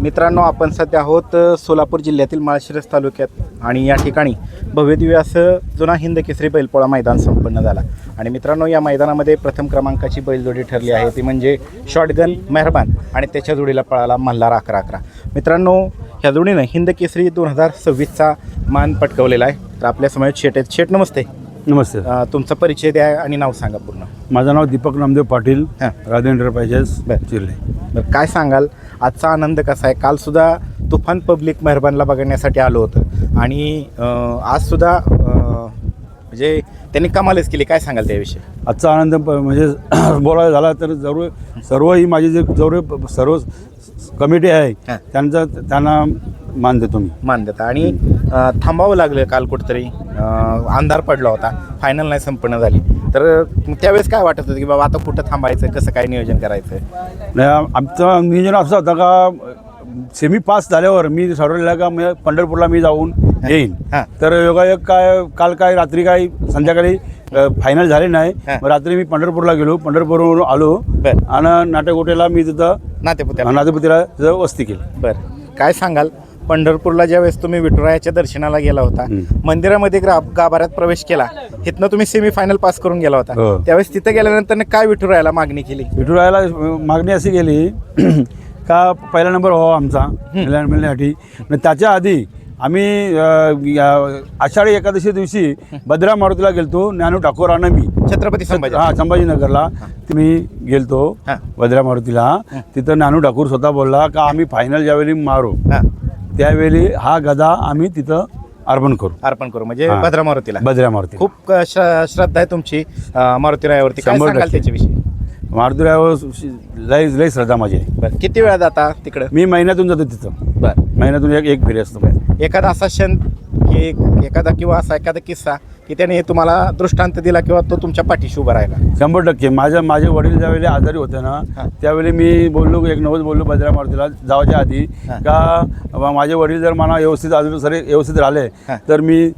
मित्रांनो, आपण सध्या आहोत सोलापूर जिल्ह्यातील माळशिरस तालुक्यात आणि या ठिकाणी भव्यदिव्य असं जुना हिंद केसरी बैलपोळा मैदान संपन्न झाला. आणि मित्रांनो, या मैदानामध्ये प्रथम क्रमांकाची बैलजोडी ठरली आहे ती म्हणजे शॉटगन मेहरबान आणि त्याच्या जोडीला पळाला मल्हार 11-11. मित्रांनो, ह्या जोडीनं हिंद केसरी 2026चा मान पटकवलेला आहे. तर आपल्या समोर शेट आहेत. शेट नमस्ते. नमस्ते. तुमचा परिचय द्या आणि नाव सांगा पूर्ण. माझं नाव दीपक नामदेव पाटील, राधे एंटरप्राइजेस चिर्ले. बरं, काय सांगाल आजचा आनंद कसा आहे? कालसुद्धा तुफान पब्लिक मेहरबानला बघण्यासाठी आलं होतं आणि आजसुद्धा म्हणजे त्यांनी कमालच केली. काय सांगाल त्याविषयी? आजचा आनंद म्हणजे बोलायला झाला तर सर्व ही माझी जे सर्व कमिटी आहे त्यांना मान देतो मी. मान देता. आणि थांबावं लागलं काल कुठंतरी, अंधार पडला होता, फायनल नाही संपन्न झाली. तर त्यावेळेस काय वाटत होतं की बाबा आता कुठं थांबायचं, कसं काय नियोजन करायचं? नाही, आमचं नियोजन असं होतं का सेमी पास झाल्यावर मी ठरवलेलं का पंढरपूरला मी जाऊन येईन. तर योगायोग काल रात्री संध्याकाळी फायनल झाले नाही. रात्री मी पंढरपूरला गेलो, पंढरपूरवरून आलो आणि नाटेकोटेला मी तिथं नातेपुतीला तिथं वस्ती केली. बरं, काय सांगाल पंढरपूरला ज्यावेळेस तुम्ही विठुरायाच्या दर्शनाला गेला होता, मंदिरामध्ये गाभाऱ्यात प्रवेश केला, तिथनं तुम्ही सेमीफायनल पास करून गेला होता, त्यावेळेस तिथं गेल्यानंतर काय विठुरायाला मागणी केली? विठुरायाला मागणी अशी केली का पहिला नंबर व्हावा आमचा मिळण्यासाठी. त्याच्या आधी आम्ही आषाढी एकादशी दिवशी भद्रा मारुतीला गेलतो. ज्ञानू ठाकूर आणि मी छत्रपती संभाजीनगरला मी गेलतो भद्रा मारुतीला. तिथं ज्ञानू ठाकूर स्वतः बोलला का आम्ही फायनल ज्यावेळी मारू त्यावेळी हा गदा आम्ही तिथं अर्पण करू म्हणजे भद्रा मारुतीला. खूप श्रद्धा आहे तुमची मारुतीरायावरती. काय सांगाल त्याच्याविषयी? मारुतीरायावर लय श्रद्धा माझी आहे. बरं, किती वेळा जाता तिकडं? मी महिन्यातून जातो तिथं. बरं, महिन्यातून एक फेरी असतो. एखादा असा क्षण की एखादा किस्सा की त्याने तुम्हाला दृष्टांत दिला किंवा तो तुमच्या पाठीशी उभा राहिला? 100%. माझे वडील ज्यावेळी आजारी होते ना त्यावेळी मी बोललो एक नवस बोललो भद्रा मारुतीला जावायच्या आधी का माझे वडील जर मला व्यवस्थित राहिले तर मी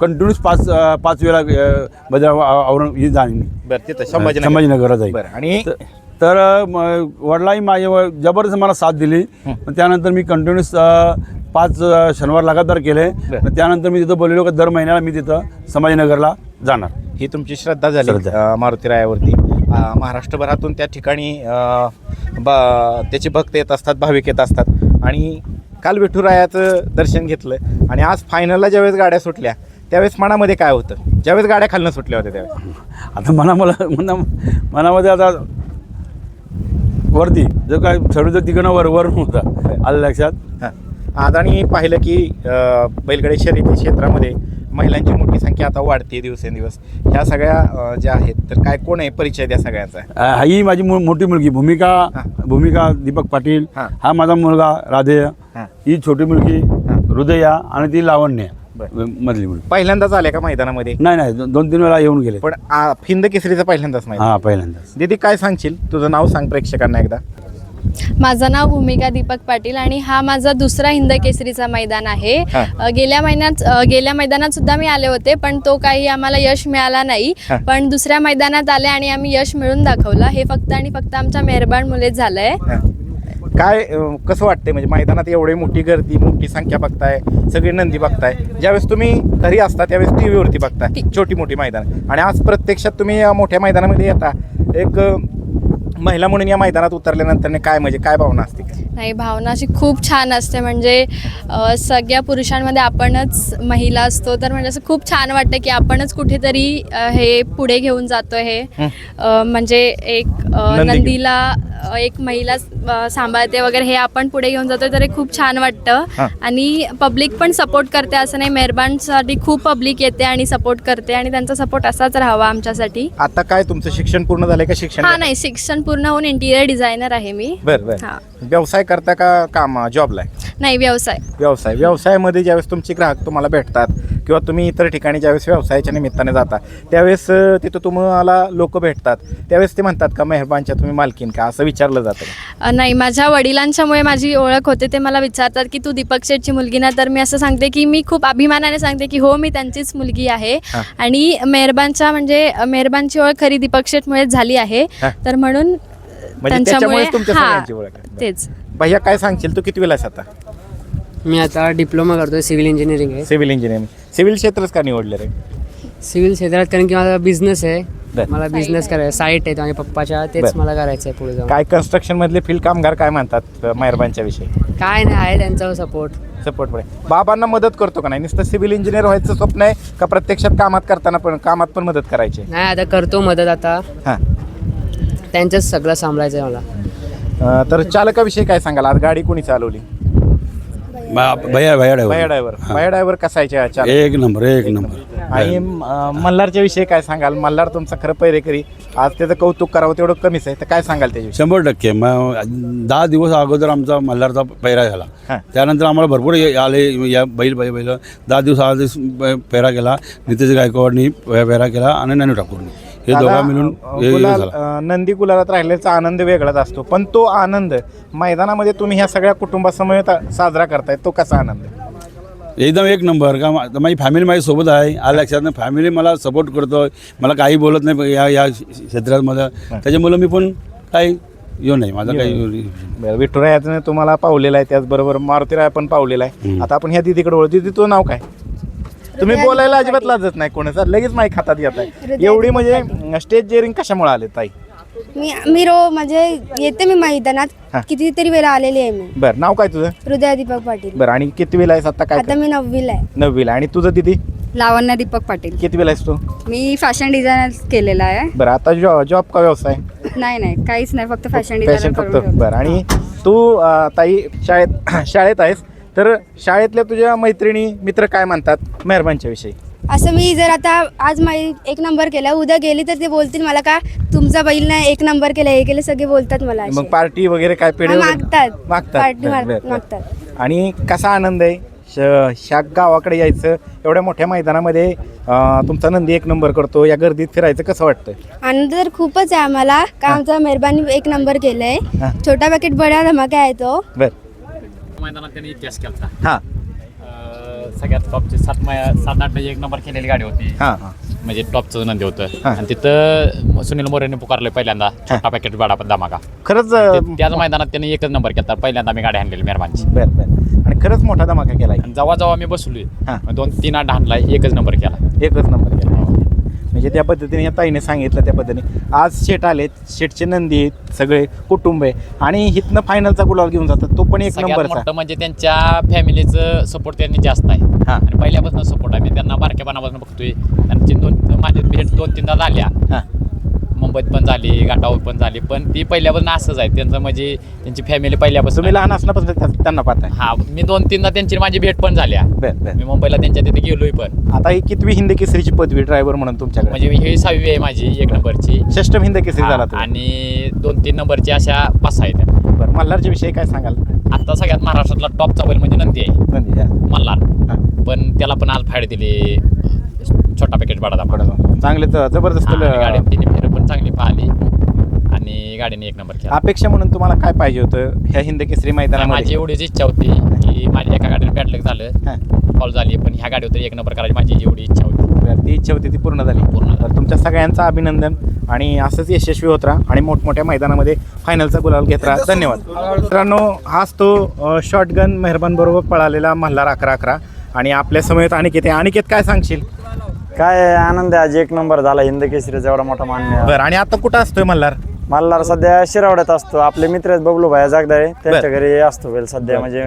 कंटिन्यूस पाच वेळा भद्रा आवरून ही जाईन. बरं, तिथं संभाजीनगरला जाईल. आणि तर वडिलांनी माझ्या जबरदस्त मला साथ दिली. त्यानंतर मी कंटिन्यूस 5 शनिवार लगातार केले. त्यानंतर मी तिथं बोललेलो की दर महिन्याला मी तिथं संभाजीनगरला जाणार. ही तुमची श्रद्धा झाली मारुतीरायावरती. महाराष्ट्रभरातून त्या ठिकाणी त्याचे भक्त येत असतात, भाविक येत असतात. आणि काल विठुरायाचं दर्शन घेतलं आणि आज फायनलला ज्यावेळेस गाड्या सुटल्या त्यावेळेस मनामध्ये काय होतं ज्यावेळेस गाड्या खालनं सुटल्या होत्या त्यावेळेस? आता मनामध्ये आता वरती जो काय सर्व तिकडनं वर होता आलं लक्षात. आज आणि पाहिलं की बैलगाडी शर्यती क्षेत्रामध्ये महिलांची मोठी संख्या आता वाढते दिवसेंदिवस. ह्या सगळ्या ज्या आहेत तर काय कोण आहे, परिचय द्या सगळ्यांचा. ही माझी मोठी मुलगी भूमिका दीपक पाटील. हा माझा मुलगा राधेय. ही छोटी मुलगी हृदया आणि ती लावण्य मधली मुलगी. पहिल्यांदाच आले का मैदानामध्ये? नाही 2-3 वेळा येऊन गेले. पण हिंद केसरीचा पहिल्यांदाच नाही? पहिल्यांदाच. दीदी काय सांगशील? तुझं नाव सांग प्रेक्षकांना एकदा. माझं नाव भूमिका दीपक पाटील आणि हा माझा दुसरा हिंद केसरीचा मैदान आहे. गेल्या मैदानात सुद्धा मी आले होते पण तो काही आम्हाला यश मिळाला नाही. पण दुसऱ्या मैदानात आले आणि आम्ही यश मिळून दाखवलं. हे फक्त आणि फक्त आमच्या मेहरबान मुलेच झालंय. काय कसं वाटतंय म्हणजे मैदानात एवढी मोठी गर्दी, मोठी संख्या बघताय, सगळी नंदी बघताय, ज्यावेळेस तुम्ही घरी असता त्यावेळेस टी व्हीवरती बघताय छोटी मोठी मैदान, आणि आज प्रत्यक्षात तुम्ही या मोठ्या मैदानामध्ये येता, एक महिला म्हणून या मैदानात उतरल्यानंतर काय भावना असते? नाही, भावना अशी खूप छान असते. म्हणजे सगळ्या पुरुषांमध्ये आपणच महिला असतो तर म्हणजे असं खूप छान वाटतं की आपणच कुठेतरी हे पुढे घेऊन जातो. हे म्हणजे एक नंदीला एक महिला सांभाळते वगैरे, हे आपण पुढे घेऊन जातो तर हे खूप छान वाटतं. आणि पब्लिक पण सपोर्ट करते, असं नाही, मेहरबानसाठी खूप पब्लिक येते आणि सपोर्ट करते आणि त्यांचा सपोर्ट असाच राहावा आमच्यासाठी. आता काय तुमचं शिक्षण पूर्ण झालंय का? शिक्षण? नाही, शिक्षण पूर्ण होऊन इंटिरियर डिझायनर आहे मी. बरं. व्यवसाय करता का काम जॉबला आहे? नाही, व्यवसायामध्ये ज्यावेळेस तुमचे ग्राहक तुम्हाला भेटतात किंवा तुम्ही इतर ठिकाणी ज्यावेळेस व्यवसायाच्या निमित्ताने जाता त्यावेळेस तिथं तुम्हाला लोक भेटतात त्यावेळेस ते म्हणतात का मेहरबानच्या तुम्ही मालकीन का, असं विचारलं जातं? नाही, माझ्या वडिलांच्यामुळे माझी ओळख होते. ते मला विचारतात की तू दीपक शेठची मुलगी ना? तर मी असं सांगते की मी खूप अभिमानाने सांगते की हो, मी त्यांचीच मुलगी आहे. आणि मेहरबानची ओळख खरी दीपक शेठमुळेच झाली आहे. तर म्हणून त्यांच्यामुळे तेच. भैया काय सांगशील, तू किती वेळा आता? मी आता डिप्लोमा करतोय सिव्हिल इंजिनिअरिंग आहे. Civil engineering. सिव्हिल क्षेत्रच का निवडलं रे? सिव्हिल क्षेत्रात कारण की माझा बिझनेस आहे. बरं. मला बिझनेस करायचा, साईट आहे माझ्या पप्पाच्या, तेच बरं. मला करायचं आहे पुढे जाऊन. काय कन्स्ट्रक्शन मधले फील्ड कामगार काय म्हणतात मेहरबानच्या विषयी? काय नाही, आहे त्यांचा सपोर्ट. सपोर्ट पडे. बाबांना मदत करतो का नाही? नुसतं सिव्हिल इंजिनियर व्हायचं स्वप्न आहे का प्रत्यक्षात कामात पण मदत करायची? नाही, आता करतो मदत. आता हां. त्यांचंच सगळं सांभाळायचं आहे मला. तर चालकाविषयी काय सांगाल? आज गाडी कोणी चालवली? भैया भैया ड्रायव्हर ड्रायव्हर कसा आहे चालक? एक नंबर. आणि मल्हारच्या विषयी काय सांगाल? मल्हार तुमचा खरं पैरेकरी, आज त्याचं कौतुक करावं तेवढं कमीच आहे, तर काय सांगाल त्याच्याविषयी? 100%. मग 10 दिवस अगोदर आमचा मल्हारचा पैरा झाला. हां. त्यानंतर आम्हाला भरपूर आले या बैल 10 दिवस आधीच पैरा केला. नितेश गायकवाडनी पैरा केला आणि नानू ठाकूरनी, हे दोघा मिळून हे झाला. नंदी गुलालात राहिल्याचा आनंद वेगळाच असतो, पण तो आनंद मैदानामध्ये तुम्ही ह्या सगळ्या कुटुंबासमवेत साजरा करताय, तो कसा आनंद? एकदम एक नंबर. का माझी फॅमिली माझ्या सोबत आहे. आल्या लक्षात फॅमिली मला सपोर्ट करतो, मला काही बोलत नाही या क्षेत्रामध्ये. त्याच्यामुळं मी पण काही नाही माझा काही. विठुरायाने तुम्हाला पावलेला आहे, त्याचबरोबर मारुतीराया पण पावलेला आहे. आता आपण ह्या दिदीकडे ओळख. दिदी तुझं नाव काय? तुम्ही बोलायला अजिबात लाजत नाही कोणाचा, लगेच माईक हातात घेत आहे. एवढी म्हणजे स्टेज जेअरिंग कशामुळे आले ताई? मी म्हणजे येते मी मैदानात कितीतरी वेळा आलेली आहे मी. बरं, नाव काय तुझं? हृदय दीपक पाटील. बरं, आणि किती वेळा आहेस आता? काय आता मी 9वीला आहे. 9वीला. आणि तुझं दिदी? लावण्य दीपक पाटील. किती वेळा आहेस तू? मी फॅशन डिझायनर केलेला आहे. बरं, आता जॉब का व्यवसाय? नाही काहीच नाही, फक्त फॅशन फॅशन डिझायनर फक्त. बरं, आणि तू ताई शाळेत आहेस, तर शाळेतल्या तुझ्या मैत्रिणी मित्र काय म्हणतात मेहरबानच्या विषयी? असं मी जर आता आज एक नंबर केला, उद्या गेली तर ते बोलतील मला का तुमचा बैल नाही 1 नंबर केला, हे केलं, सगळे बोलतात मला असे. मग पार्टी वगैरे काय पेढे वगैरे? मागतात. पार्टी बरं, बरं. मागतात. आणि कसा आनंद आहे ह्या गावाकडे यायचं, एवढ्या मोठ्या मैदानामध्ये तुमचा नंदी 1 नंबर करतो, या गर्दीत फिरायचं कसं वाटतं? आनंद तर खूपच आहे आम्हाला का आमचा मेहरबानी 1 नंबर केलंय. छोटा पॅकेट बडा धमाका आहे तो. बरं. मैदानात त्यांनी इतिहास केला. हां सगळ्यात टॉपची 7-8 1 नंबर केलेली गाडी होती. हां म्हणजे टॉपचं नंदी होतं. हां. आणि तिथं सुनील मोरेने पुकारलं पहिल्यांदा छोटा पॅकेट बडा धमाका. खरंच. त्याच मैदानात त्यांनी 1च नंबर केला. पहिल्यांदा मी गाडी आणलेली मेहरबानची. बरं. आणि खरंच मोठा धमाका केलाय. आणि जेव्हा मी बसलोय हां. 2-3 आठ आणलाय, 1च नंबर केला. 1च नंबर केला. म्हणजे त्या पद्धतीने या ताईने सांगितलं त्या पद्धतीने आज शेट आलेत, शेटचे नंदी आहेत, सगळे कुटुंब आहे, आणि हिथनं फायनलचा गुलाल घेऊन जातात, तो पण 1 सगळ्यात नंबरचा. मोठं म्हणजे त्यांच्या फॅमिलीचं सपोर्ट त्यांनी जास्त आहे. हां. आणि पहिल्यापासून सपोर्ट आहे. मी त्यांना बारक्यापणापासून बघतोय. त्यांची माझी भेट 2-3दा झाल्या. हां. मुंबईत पण झाली, घाटावर पण झाली, पण ती पहिल्यापासून असंच आहे त्यांचं. म्हणजे त्यांची फॅमिली पहिल्यापासून. तुम्ही लहान असण्यापासून त्यांना पाहताय? हा, मी 2-3दा त्यांची माझी भेट पण झाल्या. बरं. मी मुंबईला त्यांच्या तिथे गेलोय पण. आता ही कितवी हिंद केसरीची पदवी ड्रायव्हर म्हणून तुमच्याकडे? म्हणजे ही 6वी आहे माझी 1 नंबरची. 6ष्टम हिंद केसरी झाला तो. आणि 2-3 नंबरची अशा 5 आहेत. बरं, मल्हारच्या विषयी काय सांगाल? आता सगळ्यात महाराष्ट्रातला टॉपचा बैल म्हणजे नंदी आहे, नंदी. मल्हार. हां. पण त्याला पण आज फायदे दिली छोटा पॅकेट बडा चांगले जबरदस्त. गाडी तिने फेर पण चांगली पाहिली आणि गाडीने 1 नंबर केला. अपेक्षा म्हणून तुम्हाला काय पाहिजे होतं ह्या हिंद केसरी माझी मैदानामध्ये? एवढीच इच्छा होती की माझ्या एका गाडीने बॅटलक झालं, फॉल झाली, पण ह्या गाडीवर 1 नंबर करायची माझी एवढी इच्छा होती. बरं, ती इच्छा होती ती पूर्ण झाली. पूर्ण. तुमच्या सगळ्यांचं अभिनंदन, आणि असंच यशस्वी होत राहा आणि मोठमोठ्या मैदानामध्ये फायनलचा गुलाल घेत राहा. धन्यवाद. मित्रांनो, हाच तो शॉटगन मेहरबान बरोबर पळालेला मल्हार 11-11, आणि आपल्या समवेत अनिकेत काय सांगशील? काय आनंद आहे, आज 1 नंबर झाला हिंद केसरीचा, एवढा मोठा मान्य. बरं, आणि आता कुठं असतोय मल्हार? मल्हार सध्या शिरावड्यात असतो. आपले मित्र आहेत बबलू भाया जागदाळे, त्यांच्या घरी असतो वेल सध्या. म्हणजे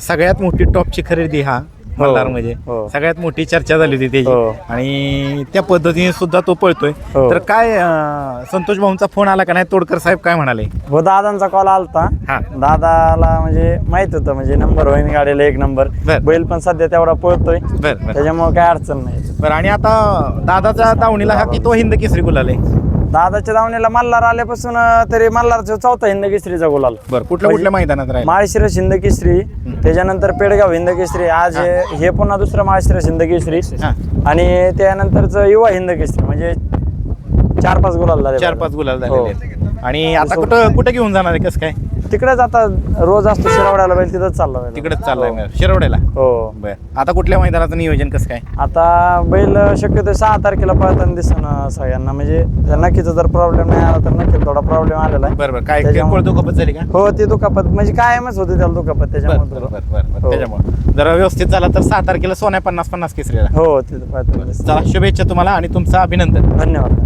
सगळ्यात मोठी टॉपची खरेदी हा मल्हार म्हणजे सगळ्यात मोठी चर्चा झाली होती त्याची, आणि त्या पद्धतीने सुद्धा तो पळतोय. तर काय संतोष भाऊंचा फोन आला का नाही? तोडकर साहेब काय म्हणाले? हो, दादांचा कॉल आलता. दादाला म्हणजे माहित होतं म्हणजे नंबर होईन गाडीला 1 नंबर. बैल पण सध्या तेवढा पळतोय, त्याच्यामुळे काय अडचण नाही. बरं, आणि आता दादाच्या दावणीला हा कितवा हिंद केसरी गुलाल आहे? दादाच्या दावणीला मल्हार आल्यापासून तरी मल्हारचा 4था हिंद केसरीचा गुलाल. बरं, कुठल्या मैदानात राहील? माळशिरस हिंद केसरी, त्याच्यानंतर पेडगाव हिंद केसरी, आज हे पुन्हा दुसरं माळशिरस हिंद केसरी, आणि त्यानंतरचं युवा हिंद केसरी. म्हणजे 4-5 गुलाल झाले. 4-5 गुलाल झालेले. आणि आता कुठं घेऊन जाणार आहे? कसं काय? तिकडेच आता रोज असतो शिरावड्याला बैल तिथंच चालला बैल. तिकडेच चाललाय शिरवड्याला. हो बर, आता कुठल्या मैदानाचं नियोजन कसं काय? आता बैल शक्यतो 6 तारखेला पळताना दिसणं सगळ्यांना, म्हणजे नक्कीचा जर प्रॉब्लेम नाही आला तर नक्की थोडा प्रॉब्लेम आलेला आहे. बरोबर, काय त्याच्यामुळे- दुखापत झाली का? हो ती दुखापत म्हणजे कायमच होती त्याला दुखापत बर त्याच्यामुळे. बर बर बर, हो. त्याच्यामुळे जर व्यवस्थित झाला तर 6 तारखेला सोन्या 50-50 केसरीला. हो तिथं पळताना दिसतं. चला, शुभेच्छा तुम्हाला आणि तुमचं अभिनंदन. धन्यवाद.